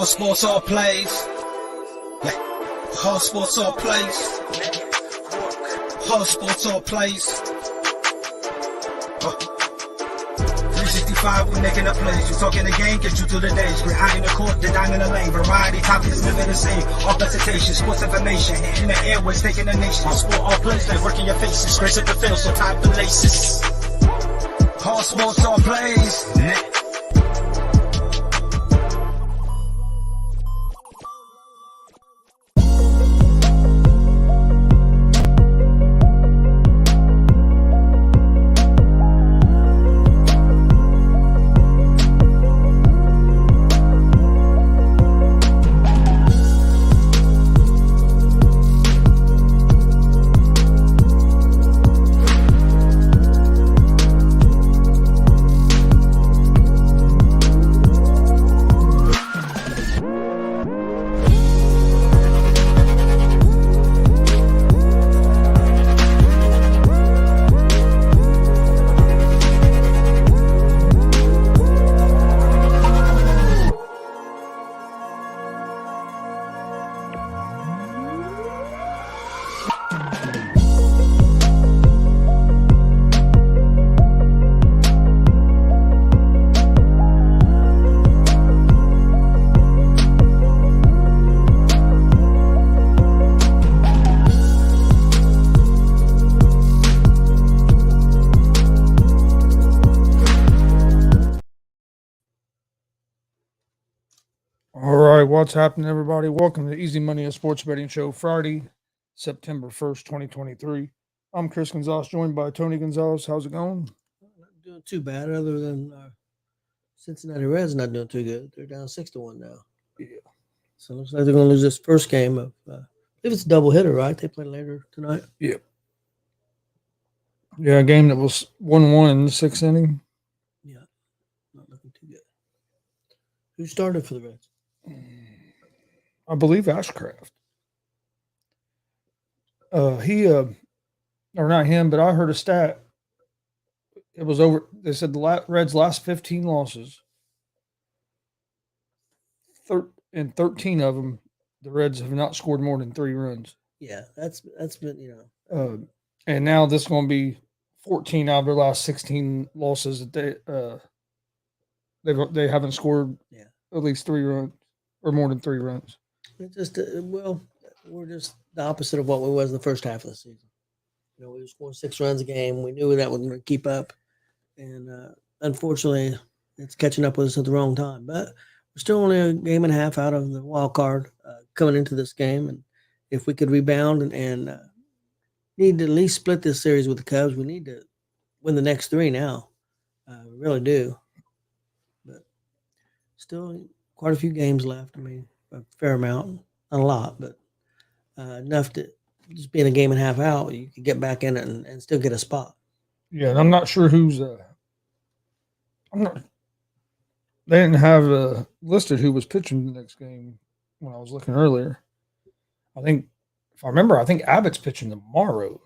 Hard sports all plays. Hard sports all plays. Hard sports all plays. 365, we making a plays. You talking the game, get you through the days. We're high in the court, the dime in the lane. Variety topics, living the same. All presentation, sports information. Hitting the airways, taking the nation. Hard sport all plays, they working your faces. Grace at the field, so tie the laces. Hard sports all plays. What's happening, everybody? Welcome to Easy Money, a sports betting show, Friday, September 1st, 2023. I'm Chris Gonzalez, joined by Tony Gonzalez. How's it going? Not doing too bad, other than Cincinnati Reds not doing too good. They're down 6-1 now. Yeah. So it looks like they're going to lose this first game of, if it's a double hitter, right? They play later tonight. Yeah. Yeah, a game that was 1-1 in the sixth inning. Yeah, not looking too good. Who started for the Reds? I believe Ashcraft. Or not him, but I heard a stat. It was over. They said the Reds' last 15 losses, in 13 of them, the Reds have not scored more than 3 runs. Yeah, that's been, and now this is going to be 14 out of their last 16 losses that they haven't scored at least 3 runs or more than 3 runs. It's just we're just the opposite of what we was in the first half of the season. We were scoring 6 runs a game. We knew that wasn't going to keep up, and unfortunately, it's catching up with us at the wrong time. But we're still only a game and a half out of the wild card coming into this game, and if we could rebound and need to at least split this series with the Cubs, we need to win the next 3 now. We really do, but still quite a few games left. I mean, a fair amount, not a lot, but enough to just being a game and a half out, you can get back in it and still get a spot. Yeah, and I'm not sure who's. They didn't have listed who was pitching the next game when I was looking earlier. I think, if I remember, Abbott's pitching tomorrow.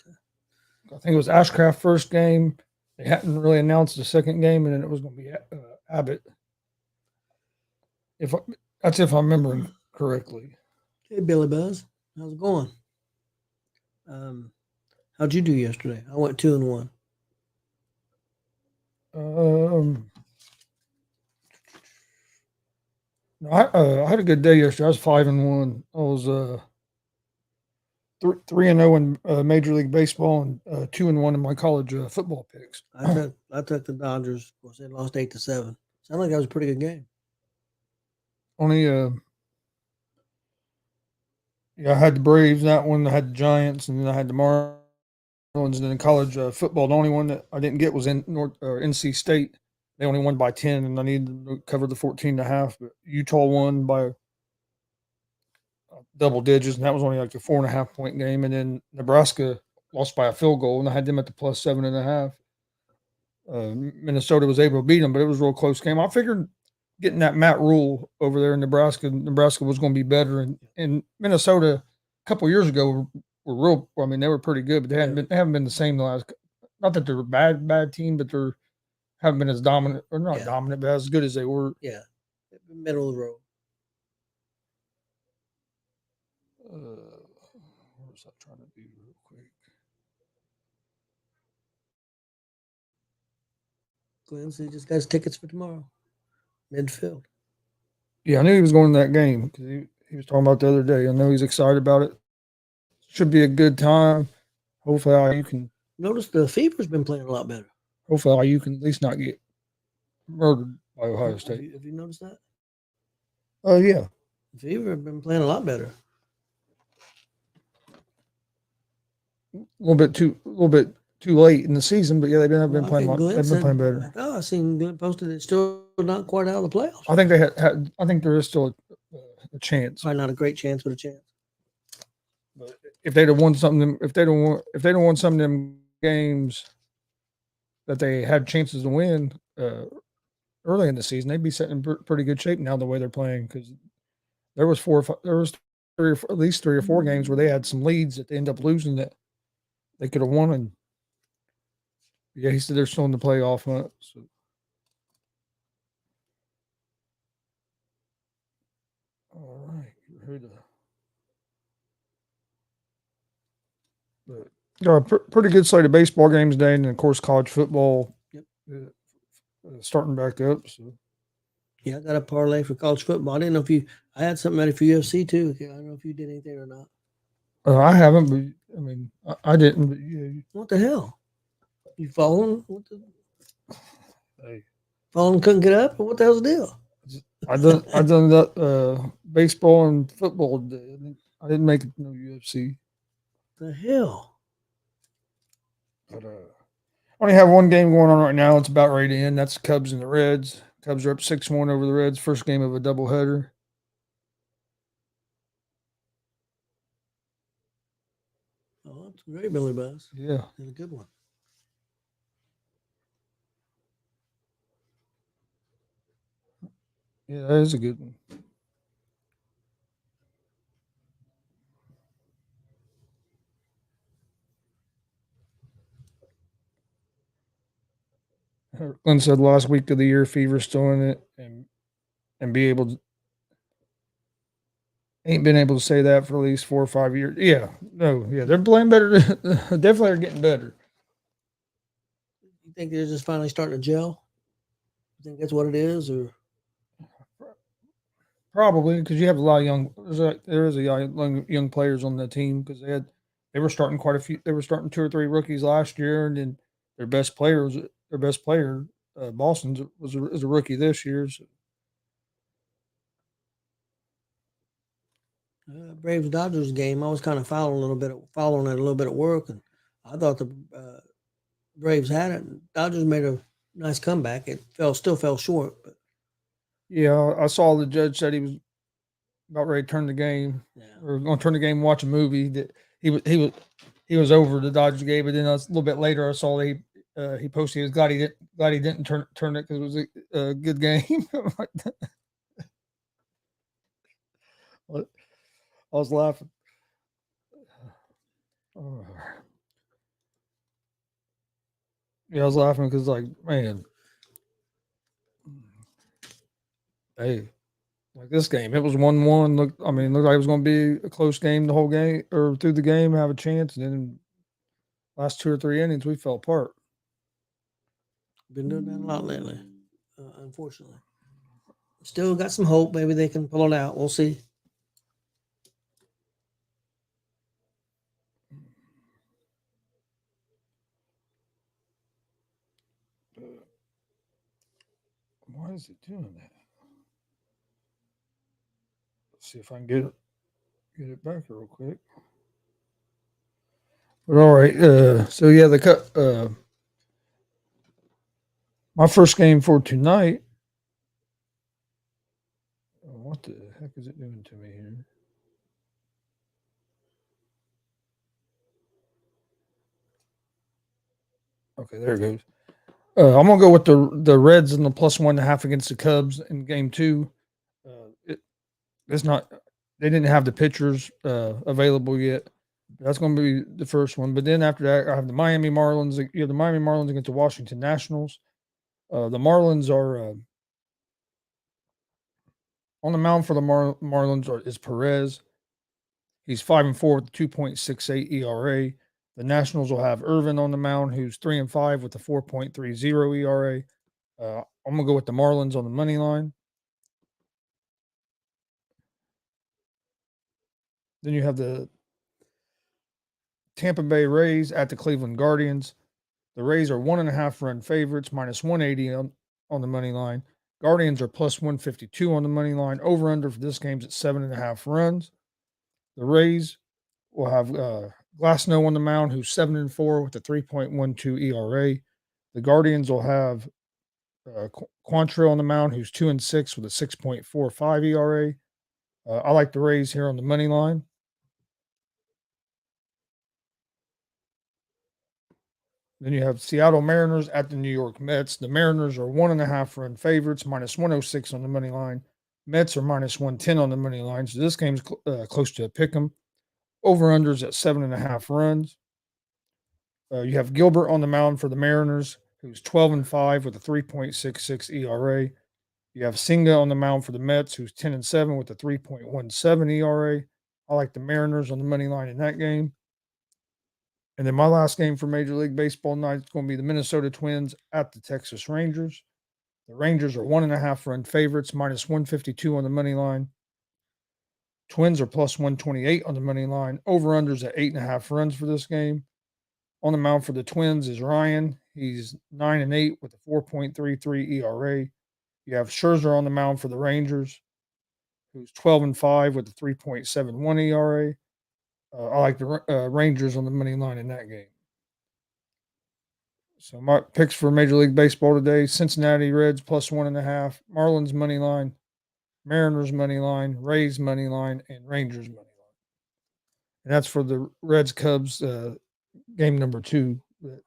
I think it was Ashcraft first game. They hadn't really announced the second game, and then it was going to be Abbott. If I'm remembering correctly. Hey, Billy Buzz, how's it going? How'd you do yesterday? I went 2-1. I had a good day yesterday. I was 5-1. I was 3-0 in Major League Baseball and 2-1 in my college football picks. I took the Dodgers. Of course, they lost 8-7. Sounded like that was a pretty good game. Only, I had the Braves, that one. I had the Giants, and then I had the Marlins. And then in college football, the only one that I didn't get was NC State. They only won by 10, and I needed to cover the 14.5. But Utah won by double digits, and that was only like a 4.5 point game. And then Nebraska lost by a field goal, and I had them at the plus 7.5. Minnesota was able to beat them, but it was a real close game. I figured getting that Matt Rule over there in Nebraska was going to be better. And Minnesota a couple of years ago were real. I mean, they were pretty good, but they haven't been the same the last. Not that they're a bad team, but they haven't been as dominant, or not dominant, but as good as they were. Yeah, middle of the road. what was I trying to do real quick? Glenn said he just got his tickets for tomorrow. Midfield. Yeah, I knew he was going to that game because he was talking about the other day. I know he's excited about it. Should be a good time. Hopefully, you can. Notice the Fever's been playing a lot better. Hopefully, you can at least not get murdered by Ohio Have State. you noticed that? Oh yeah, The Fever have been playing a lot better. a little bit too late in the season, but yeah, they've been playing. They've been playing better. I seen Glenn posted it's still not quite out of the playoffs. I think they had I think there is still a chance. Probably not a great chance, but a chance. But if they'd have won something, if they'd have won some of them games that they had chances to win early in the season, they'd be sitting in pretty good shape now the way they're playing. Because there was at least 3 or 4 games where they had some leads that they end up losing that they could have won. And yeah, he said they're still in the playoff hunt. So. All right, pretty good slate of baseball games today, and of course college football. Yep. Starting back up. So yeah, I got a parlay for college football. I didn't know if I had something ready for UFC too. I don't know if you did anything or not. I haven't, but I mean, I didn't. But yeah. What the hell? You fallen? Hey. Fallen, couldn't get up? What the hell's the deal? I done that baseball and football. I didn't make it no UFC. The hell? But I only have one game going on right now. It's about ready to end. That's the Cubs and the Reds. Cubs are up 6-1 over the Reds. First game of a doubleheader. Oh, that's great, Billy Buzz. Yeah, That's a good one. Yeah, that is a good one. Glenn said last week of the year, Fever's still in it, and be able to ain't been able to say that for at least 4 or 5 years. Yeah, no, yeah, they're playing better. Definitely are getting better. You think they're just finally starting to gel? You think that's what it is, or probably because you have a lot of young. There is a young players on the team because they were starting quite a few. They were starting 2 or 3 rookies last year, and then their best player, Boston, is a rookie this year. So. Braves Dodgers game? I was kind of following it a little bit at work, and I thought the Braves had it. And Dodgers made a nice comeback. It still fell short, but yeah, I saw the judge said he was about ready to turn the game. Yeah. Or going to turn the game and watch a movie. That he was over the Dodgers game, but then a little bit later I saw he posted he was glad he didn't turn it because it was a good game. I was laughing. Yeah, I was laughing because like, man, hey, like this game, it was 1-1. Looked like it was going to be a close game the whole game or through the game, have a chance, and then last 2 or 3 innings we fell apart. been doing that a lot lately, unfortunately. Still got some hope. Maybe they can pull it out. We'll see. Why is it doing that? Let's see if I can get it back real quick. But all right, so yeah, my first game for tonight. What the heck is it doing to me here? Okay, there it goes. I'm gonna go with the Reds and the +1.5 against the Cubs in game 2. It's not. They didn't have the pitchers available yet. That's going to be the first one. But then after that, I have the Miami Marlins. You have the Miami Marlins against the Washington Nationals. The Marlins are on the mound for the Marlins is Perez. He's 5-4 with a 2.68 ERA. The Nationals will have Irvin on the mound, who's 3-5 with a 4.30 ERA. I'm gonna go with the Marlins on the money line. Then you have the Tampa Bay Rays at the Cleveland Guardians. The Rays are 1.5 run favorites, minus 180 on the money line. Guardians are plus 152 on the money line. Over under for this game's at 7.5 runs. The Rays will have Glasnow on the mound, who's 7-4 with a 3.12 ERA. The Guardians will have Quantrill on the mound, who's 2-6 with a 6.45 ERA. I like the Rays here on the money line. Then you have Seattle Mariners at the New York Mets. The Mariners are 1.5 run favorites, minus 106 on the money line. Mets are minus 110 on the money line. So this game's close to a pick 'em. Over unders at 7.5 runs. You have Gilbert on the mound for the Mariners, who's 12-5 with a 3.66 ERA. You have Senga on the mound for the Mets, who's 10-7 with a 3.17 ERA. I like the Mariners on the money line in that game. And then my last game for Major League Baseball night is going to be the Minnesota Twins at the Texas Rangers. The Rangers are 1.5 run favorites, minus 152 on the money line. Twins are plus 128 on the money line. Over-unders at 8.5 runs for this game. On the mound for the Twins is Ryan. He's 9-8 with a 4.33 ERA. You have Scherzer on the mound for the Rangers, who's 12-5 with a 3.71 ERA. I like the Rangers on the money line in that game. So my picks for Major League Baseball today: Cincinnati Reds plus 1.5, Marlins money line, Mariners money line, Rays money line, and Rangers money line. And that's for the Reds Cubs game number 2.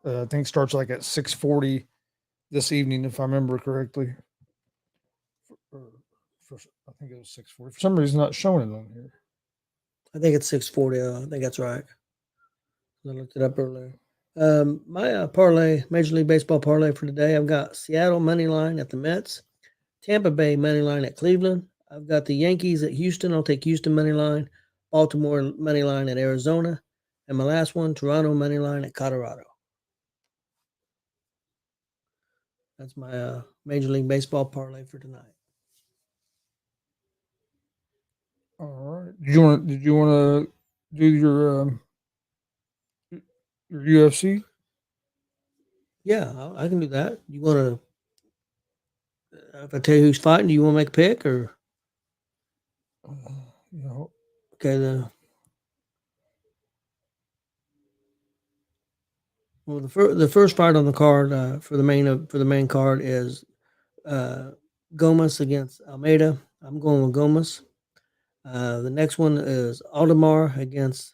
I think starts like at 6:40 this evening, if I remember correctly. I think it was 6:40. For some reason, not showing it on here. I think it's 6:40. I think that's right. I looked it up earlier. My parlay, Major League Baseball parlay for today, I've got Seattle money line at the Mets, Tampa Bay money line at Cleveland. I've got the Yankees at Houston. I'll take Houston money line, Baltimore money line at Arizona, and my last one, Toronto money line at Colorado. That's my Major League Baseball parlay for tonight. All right. Did you want to do your UFC? Yeah, I can do that. You want to? If I tell you who's fighting, do you want to make a pick or? Okay. The first fight on the card for the main card is Gomez against Almeida. I'm going with Gomez. The next one is Aldemar against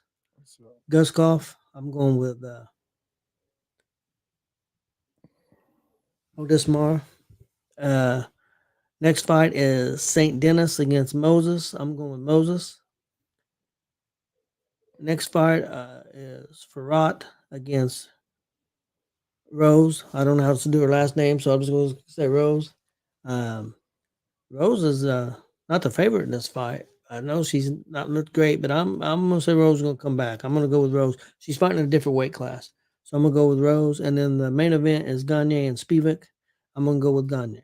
Guskov. I'm going with Odismar. Next fight is St. Denis against Moses. I'm going with Moses. Next fight is Farrat against Rose. I don't know how to do her last name, so I'm just going to say Rose. Rose is not the favorite in this fight. I know she's not looked great, but I'm going to say Rose is going to come back. I'm going to go with Rose. She's fighting in a different weight class. So I'm going to go with Rose. And then the main event is Gagne and Spivak. I'm going to go with Gagne.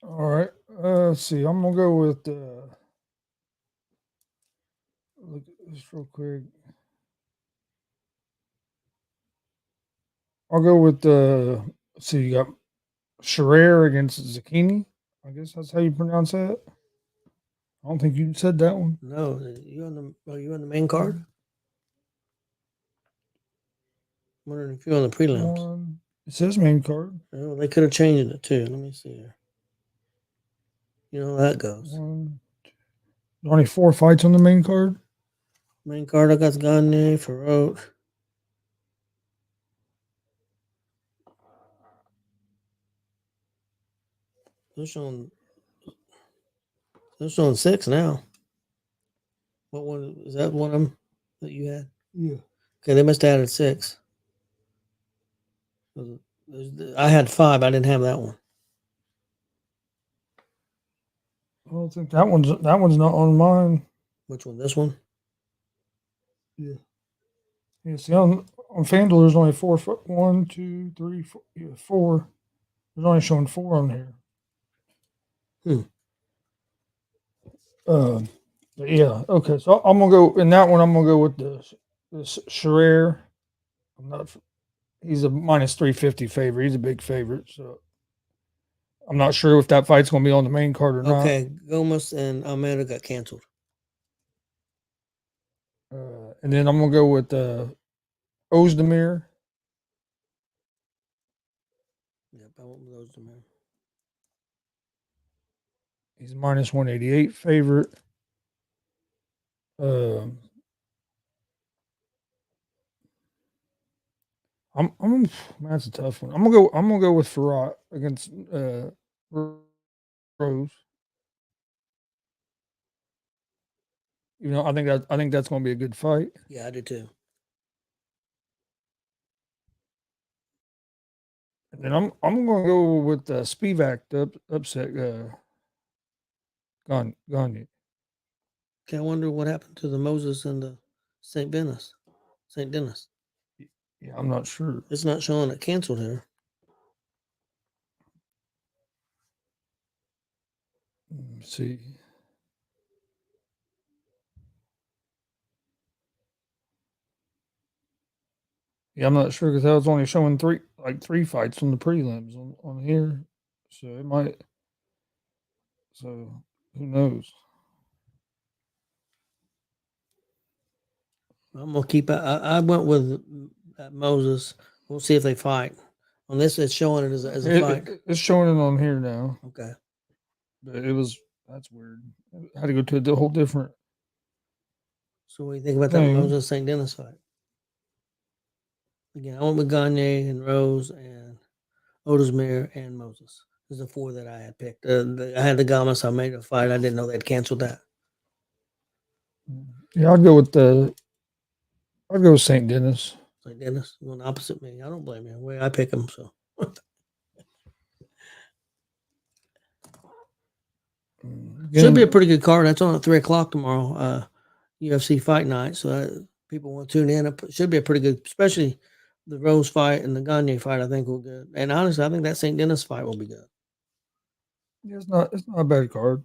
All right. Let's see. I'm going to go with look at this real quick. I'll go with let's see, you got Scherer against Zucchini. I guess that's how you pronounce that. I don't think you said that one. No, are you on the main card? I'm wondering if you're on the prelims. It says main card. Oh, they could have changed it too. Let me see here. You know how that goes. Only 4 fights on the main card. Main card, I got Gagne, Farrat. They're showing 6 now. What one is that? One of them that you had? Yeah. Okay, they must have added 6. I had 5. I didn't have that one. I don't think that one's not on mine. Which one? This one? Yeah. Yeah. See, on FanDuel, there's only 4. 1, 2, 3, 4. Yeah, 4. There's only showing 4 on here. But yeah. Okay. So I'm gonna go in that one. I'm gonna go with this Scherer. I'm not. He's a minus 350 favorite. He's a big favorite. So I'm not sure if that fight's gonna be on the main card or not. Okay, Gomez and Almeida got canceled. And then I'm gonna go with Ozdemir. Yep, I went with those two, man. He's minus 188 favorite. Um, I'm man, that's a tough one. I'm gonna go with Farrat against Rose. You know, I think that's gonna be a good fight. Yeah, I do too. And then I'm gonna go with Spivak to upset Gagne. Okay, I wonder what happened to the Moses and the St. Denis. St. Denis. Yeah, I'm not sure. It's not showing it canceled here. Let's see. Yeah, I'm not sure because I was only showing three fights on the prelims on here, so it might. So who knows? I'm gonna keep. I went with Moses. We'll see if they fight. On this, it's showing it as a fight. It's showing it on here now, Okay. but that's weird. I had to go to a whole different. So what do you think about that Moses St. Denis fight? Again, I went with Gagne and Rose and Otismere and Moses. Those are the 4 that I had picked. I had the Gamas. I made a fight. I didn't know they'd canceled that. Yeah, I'd go with St. Denis. St. Denis going opposite me. I don't blame you. The way I pick them, so. Should be a pretty good card. That's on at 3:00 tomorrow. UFC Fight Night. So people want to tune in. It should be a pretty good, especially the Rose fight and the Gagne fight. I think will be good. And honestly, I think that St. Denis fight will be good. Yeah, it's not a bad card.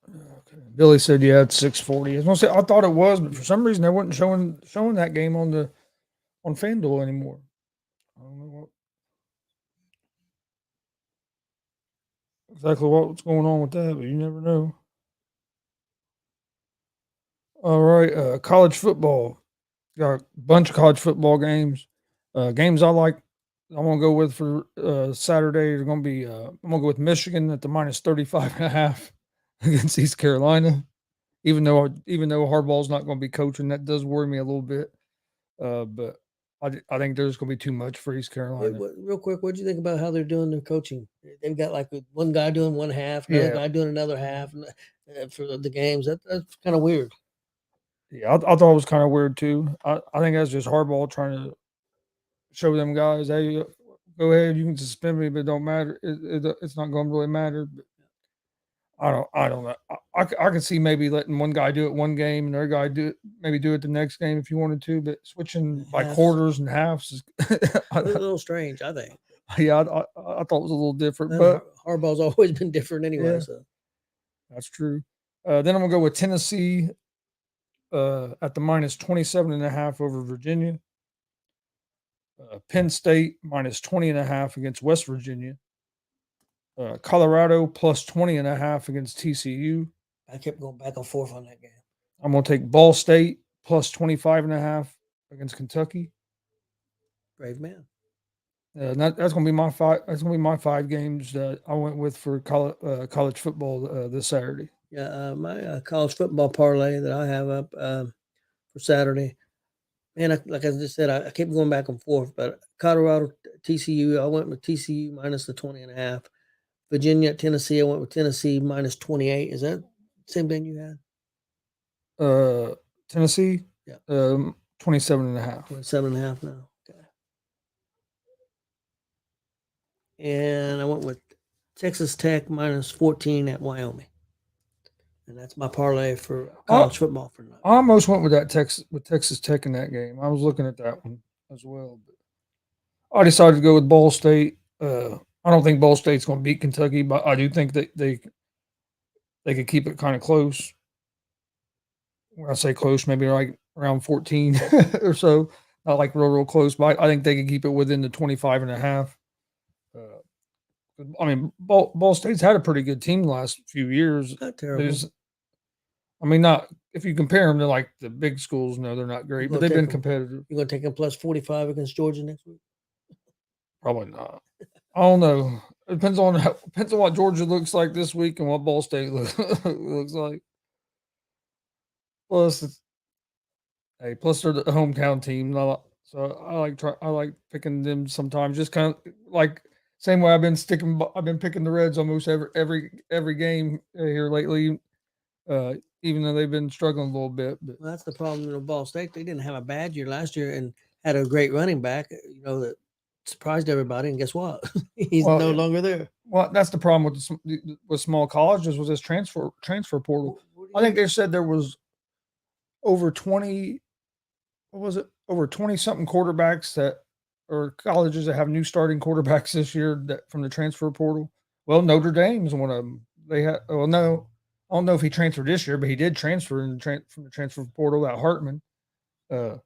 Okay. Billy said, "Yeah, it's 640." I was gonna say I thought it was, but for some reason they wasn't showing that game on FanDuel anymore. I don't know exactly what's going on with that, but you never know. All right, college football. Got a bunch of college football games. Games I like. I'm gonna go with for Saturday. They're gonna be. I'm gonna go with Michigan at the minus 35.5 against East Carolina. Even though Harbaugh's not going to be coaching, that does worry me a little bit. But I think there's going to be too much for East Carolina. Real quick, what do you think about how they're doing their coaching? They've got like one guy doing one half, another guy doing another half for the games. That's kind of weird. Yeah, I thought it was kind of weird too. I think that's just Harbaugh trying to show them guys, hey, go ahead, you can suspend me, but it don't matter. It's not going to really matter. But I don't know. I can see maybe letting one guy do it one game and the other guy do it the next game if you wanted to, but switching by quarters and halves is a little strange, I think. Yeah, I thought it was a little different, but Harbaugh's always been different anyway. Yeah, so that's true. Then I'm gonna go with Tennessee at the minus 27.5 over Virginia. Penn State minus 20.5 against West Virginia. Colorado plus 20.5 against TCU. I kept going back and forth on that game. I'm going to take Ball State plus 25.5 against Kentucky. Brave man. That's going to be my 5. That's going to be my 5 games that I went with for college football this Saturday. Yeah, my college football parlay that I have up for Saturday. And like I just said, I kept going back and forth. But Colorado, TCU, I went with TCU minus the 20.5. Virginia at Tennessee, I went with Tennessee minus 28. Is that the same thing you had? Tennessee? Yeah. 27.5. 27.5 now. Okay. And I went with Texas Tech minus 14 at Wyoming. And that's my parlay for college football for tonight. I almost went with that Texas Tech in that game. I was looking at that one as well, but I decided to go with Ball State. I don't think Ball State's going to beat Kentucky, but I do think that they could keep it kind of close. When I say close, maybe like around 14 or so, not like real close, but I think they could keep it within the 25.5. I mean, Ball State's had a pretty good team the last few years. Not terrible. Not if you compare them to like the big schools. No, they're not great, but they've been competitive. You're going to take them plus 45 against Georgia next week? Probably not. I don't know. It depends on what Georgia looks like this week and what Ball State looks like. Plus, they're the hometown team. So I like picking them sometimes. Just kind of like same way I've been picking the Reds almost every game here lately. Even though they've been struggling a little bit. But well, that's the problem with Ball State. They didn't have a bad year last year and had a great running back. That surprised everybody. And guess what? He's no longer there. Well, that's the problem with small colleges was this transfer portal. I think they said there was over 20. What was it? Over 20 something quarterbacks or colleges that have new starting quarterbacks this year that from the transfer portal. Well, Notre Dame's one of them. They had. Well, no. I don't know if he transferred this year, but he did transfer from the transfer portal at Hartman. So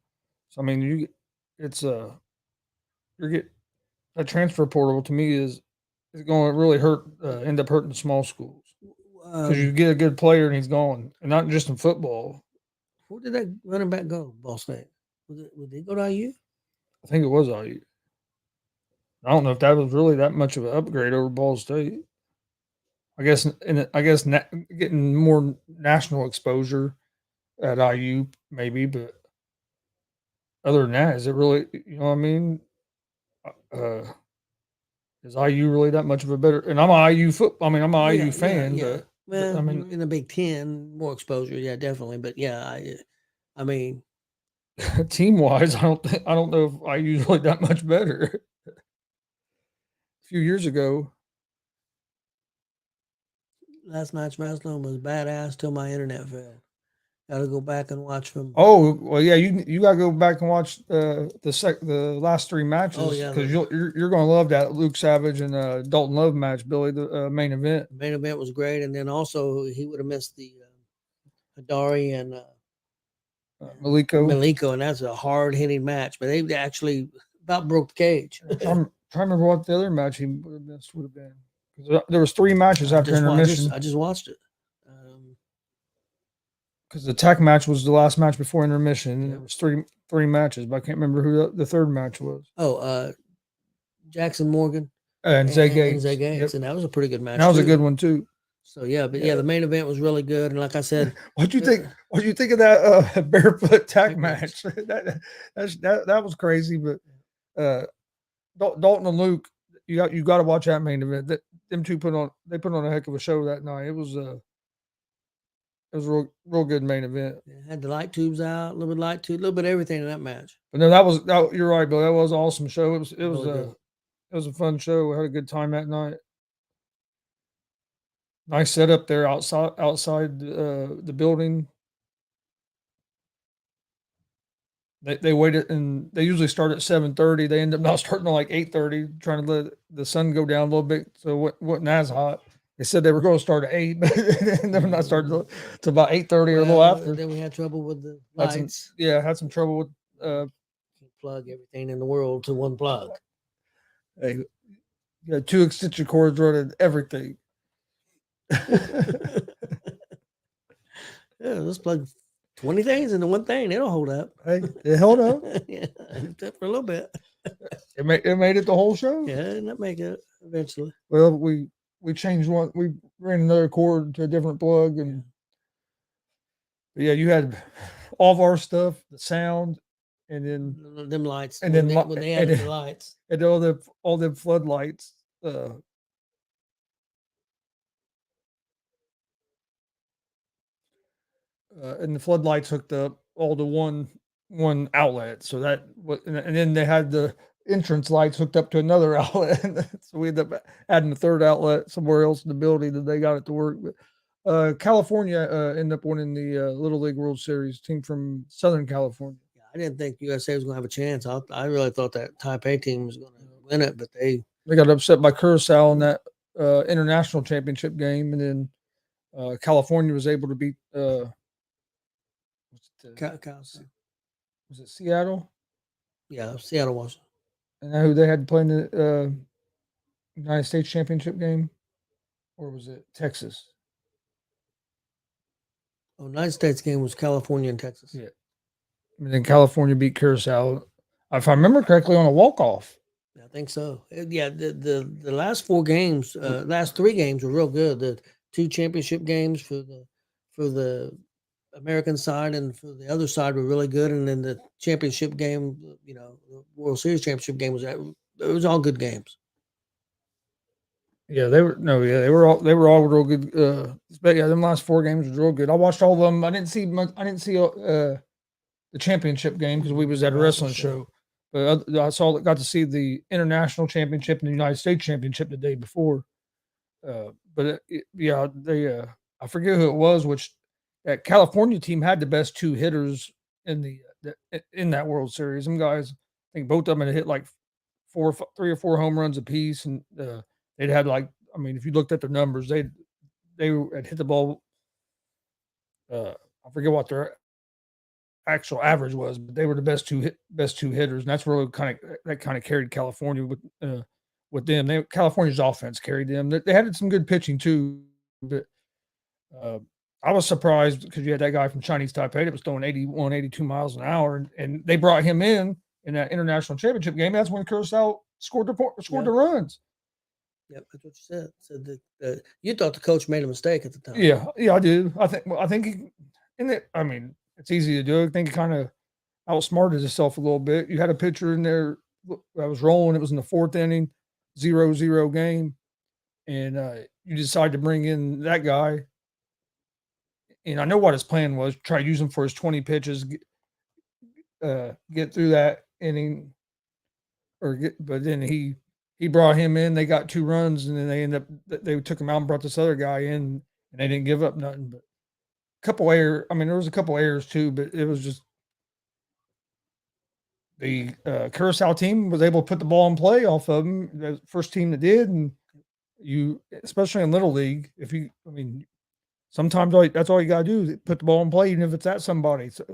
I mean, you're get a transfer portal to me is going to really end up hurting small schools because you get a good player and he's gone, and not just in football. Where did that running back go? Ball State? Would they go to IU? I think it was IU. I don't know if that was really that much of an upgrade over Ball State. I guess getting more national exposure at IU maybe, but other than that, is it really? You know what I mean? Is IU really that much of a better? And I'm an IU I'm an IU fan, but well, I mean, in the Big Ten, more exposure, yeah, definitely. But yeah, I mean, team wise, I don't know if IU is really that much better. A few years ago. Last night's wrestling was badass till my internet failed. Got to go back and watch from. Oh well, yeah, you got to go back and watch the last three matches. Oh yeah, because you're going to love that Luke Savage and Dalton Love match, Billy. The main event. The main event was great, and then also he would have missed the Hadari and Maliko, and that's a hard hitting match. But they actually about broke the cage. I'm trying to remember what the other match he would have missed would have been. There was three matches after intermission. I just watched it. Because the tech match was the last match before intermission, and there was three matches, but I can't remember who the third match was. Oh, Jackson Morgan and Zay Gates. Yep. And that was a pretty good match. And that was a good one too. So the main event was really good, and like I said, what'd you think? What'd you think of that barefoot tech match? that was crazy, but Dalton and Luke, you got to watch that main event. Them two put on a heck of a show that night. It was a real good main event. Had the light tubes out, a little bit of everything in that match. But no, you're right, Bill. That was an awesome show. It was a fun show. We had a good time that night. Nice setup there outside the building. They waited, and they usually start at 7:30. They end up not starting at like 8:30, trying to let the sun go down a little bit, so it wasn't as hot. They said they were going to start at 8, but they're not starting to about 8:30 or a little after. Then we had trouble with the lights. Had some trouble with plug everything in the world to one plug. Hey, you got 2 extension cords running everything. Let's plug 20 things into one thing. It'll hold up. Hey, it held up. For a little bit. It made it the whole show. Yeah, it didn't make it eventually. Well, we changed one. We ran another cord to a different plug, and you had all of our stuff, the sound, and then them lights, and then when they added the lights, and all the floodlights. And the floodlights hooked up all to one outlet, so and then they had entrance lights hooked up to another outlet. So we ended up adding a third outlet somewhere else in the building, and they got it to work. But California ended up winning the Little League World Series. Team from Southern California. Yeah, I didn't think USA was going to have a chance. I really thought that Taipei team was going to win it, but they got upset by Curacao in that international championship game, and then California was able to beat was it Seattle? Yeah, Seattle was. And who they had to play in the United States championship game, or was it Texas? Oh, United States game was California and Texas. Yeah, and then California beat Curacao, if I remember correctly, on a walk off. I think so. Yeah, the last 4 games, last 3 games were real good. The 2 championship games for the American side and for the other side were really good, and then the championship game, the World Series championship game it was all good games. Yeah, they were all real good. But yeah, them last 4 games was real good. I watched all of them. I didn't see the championship game because we was at a wrestling show. But got to see the international championship and the United States championship the day before. But I forget who it was. Which that California team had the best 2 hitters in in that World Series. Them guys, I think both of them had hit like 3 or 4 home runs apiece, and they'd had if you looked at the numbers, they had hit the ball. I forget what their actual average was, but they were the best two hitters, and that's really kind of carried California with them. California's offense carried them. They had some good pitching too, but I was surprised because you had that guy from Chinese Taipei that was throwing 81, 82 miles an hour, and they brought him in that international championship game. That's when Curacao scored the runs. Yep, that's what you said. Said you thought the coach made a mistake at the time. Yeah, I did. I think it's easy to do. I think he kind of outsmarted himself a little bit. You had a pitcher in there that was rolling. It was in the 4th inning, 0-0 game, and you decided to bring in that guy. And I know what his plan was: try to use him for his 20 pitches, get through that inning, but then he brought him in. They got 2 runs, and then they took him out and brought this other guy in, and they didn't give up nothing. But a couple errors. There was a couple errors too, but it was just the Curacao team was able to put the ball in play off of them. The first team that did, and especially in Little League, sometimes that's all you got to do is put the ball in play, even if it's at somebody. So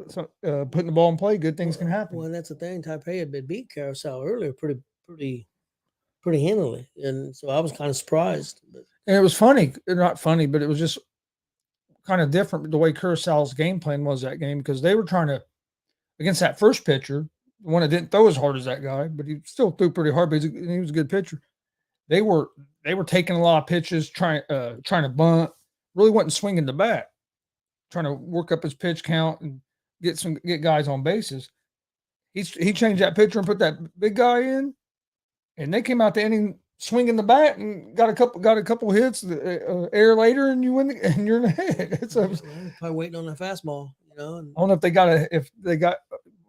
putting the ball in play, good things can happen. Well, that's the thing. Taipei had been beat Curacao earlier pretty handily, and so I was kind of surprised. And it was funny, not funny, but it was just kind of different the way Curaçao's game plan was that game, because they were trying to, against that first pitcher, the one that didn't throw as hard as that guy, but he still threw pretty hard, but he was a good pitcher. They were taking a lot of pitches, trying to bunt, really wasn't swinging the bat, trying to work up his pitch count and get guys on bases. He changed that pitcher and put that big guy in, and they came out the inning swinging the bat and got a couple hits, air later, and you win, and you're in the head. It's probably waiting on the fastball, I don't know if they got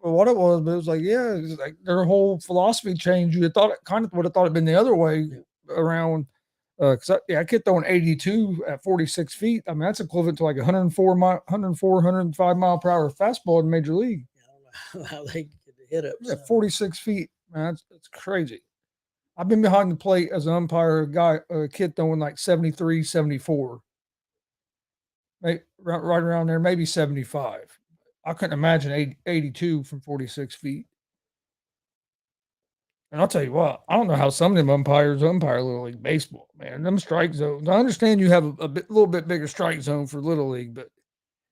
what it was, but it was like, it's like their whole philosophy changed. You would have thought it'd been the other way around. Because I kid throwing 82 at 46 feet. That's equivalent to like 105 mile per hour fastball in Major League. I don't know how they get the hit up. Yeah, 46 feet, man. That's crazy. I've been behind the plate as an umpire, a kid throwing like 73, 74. Right around there, maybe 75. I couldn't imagine 82 from 46 feet. And I'll tell you what, I don't know how some of them umpires umpire Little League baseball, man. Them strike zones. I understand you have a little bit bigger strike zone for Little League, but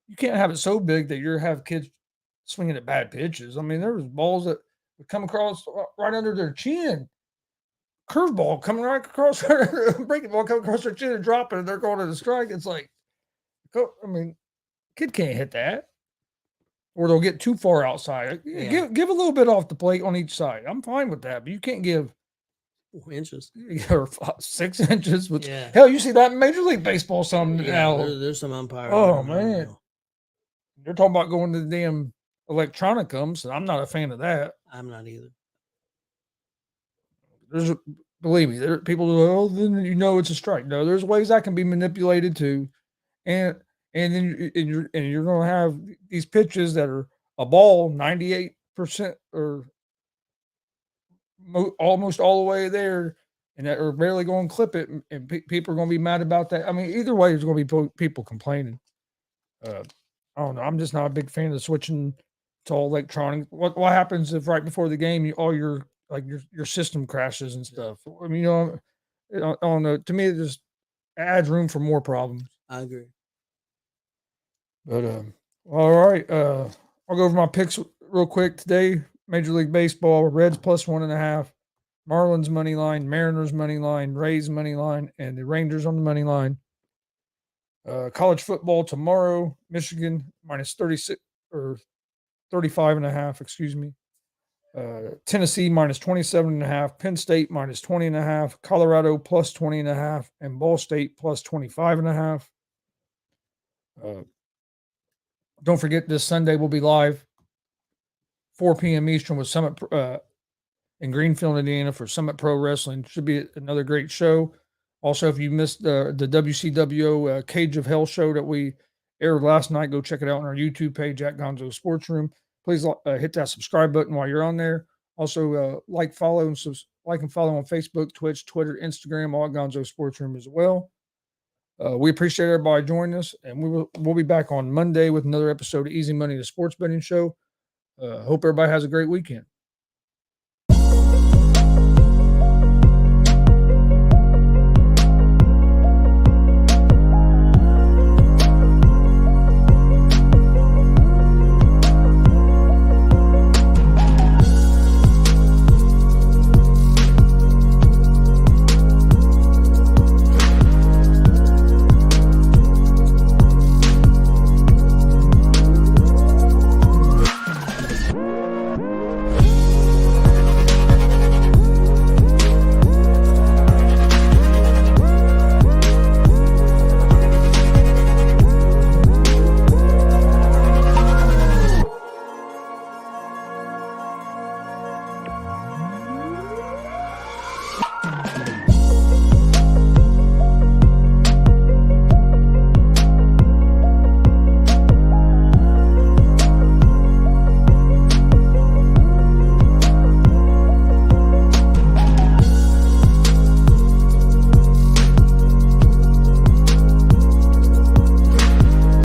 you can't have it so big that you have kids swinging at bad pitches. There was balls that would come across right under their chin. Curveball coming right across, breaking ball coming across their chin and dropping, and they're going to the strike. It's like, kid can't hit that, or they'll get too far outside. Yeah. Give a little bit off the plate on each side. I'm fine with that, but you can't give 4 inches or 6 inches. Which hell, you see that in Major League Baseball. Now there's some umpires. Oh man, they're talking about going to the damn electronicums, and I'm not a fan of that. I'm not either. 'Cause, I mean, you got to have a little bit of control. I'm not a fan of that. I mean, they're talking about going to the damn electronicums, and I'm not a fan of that. I'm fine with that, but you can't give 4 inches. Give a little bit off the plate on each side. I'm fine with that, but you can't give. I'm not either. Believe me, there are people who go, oh, then it's a strike. No, there's ways that can be manipulated too, and then you're going to have these pitches that are a ball 98% or almost all the way there, and that are barely going to clip it, and people are going to be mad about that. I mean, either way, there's going to be people complaining. I don't know. I'm just not a big fan of switching to all electronic. What happens if right before the game, all your system crashes and stuff? I mean, I don't know. To me, it just adds room for more problems. I agree. But all right. I'll go over my picks real quick today. Major League Baseball: Reds plus 1.5, Marlins money line, Mariners money line, Rays money line, and the Rangers on the money line. College football tomorrow: Michigan minus 36 or 35.5. Excuse me. Tennessee minus 27.5, Penn State minus 20.5, Colorado plus 20.5, and Ball State plus 25.5. Don't forget this Sunday we'll be live 4 p.m. Eastern with Summit in Greenfield, Indiana for Summit Pro Wrestling. Should be another great show. Also, if you missed the WCWO Cage of Hell show that we aired last night, go check it out on our YouTube page at Gonzo Sports Room. Please hit that subscribe button while you're on there. Also, follow and follow on Facebook, Twitch, Twitter, Instagram, all at Gonzo Sports Room as well. We appreciate everybody joining us, and we'll be back on Monday with another episode of Easy Money, the Sports Betting Show. Hope everybody has a great weekend.